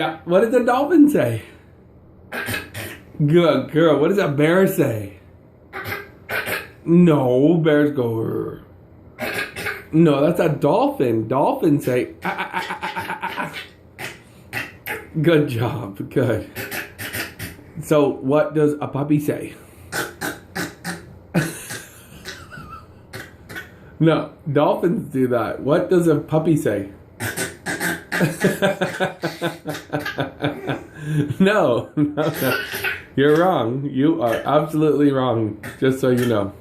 Yeah, what does a dolphin say? Good girl. What does a bear say? No, bears go. "Rrr." No, that's a dolphin. Dolphins say. "Ah, ah, ah, ah, ah, ah, ah." Good job. Good. So, what does a puppy say? No, dolphins do that. What does a puppy say? No, no. You're wrong. You are absolutely wrong, just so you know.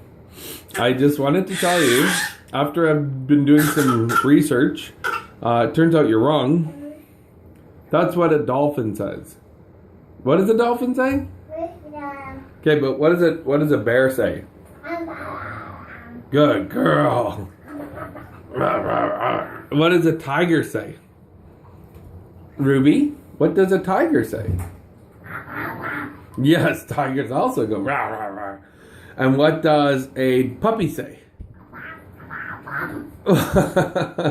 I just wanted to tell you, after I've been doing some research, it turns out you're wrong. That's what a dolphin says. What does a dolphin say? Okay, but what does a bear say? Good girl. What does a tiger say? Ruby, what does a tiger say? Yes, tigers also go rah, rah, rah. And what does a puppy say?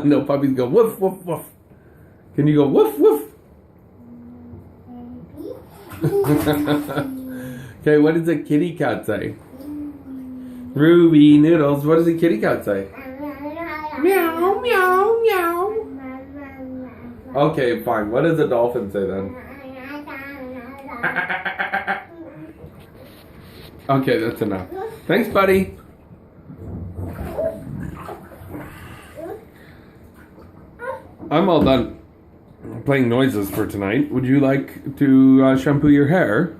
No, puppies go woof, woof, woof. Can you go woof, woof? Okay, what does a kitty cat say? Ruby, Noodles, what does a kitty cat say? Meow, meow, meow. Okay, fine. What does a dolphin say then? Okay, that's enough. Thanks, buddy. I'm all done playing noises for tonight. Would you like to shampoo your hair?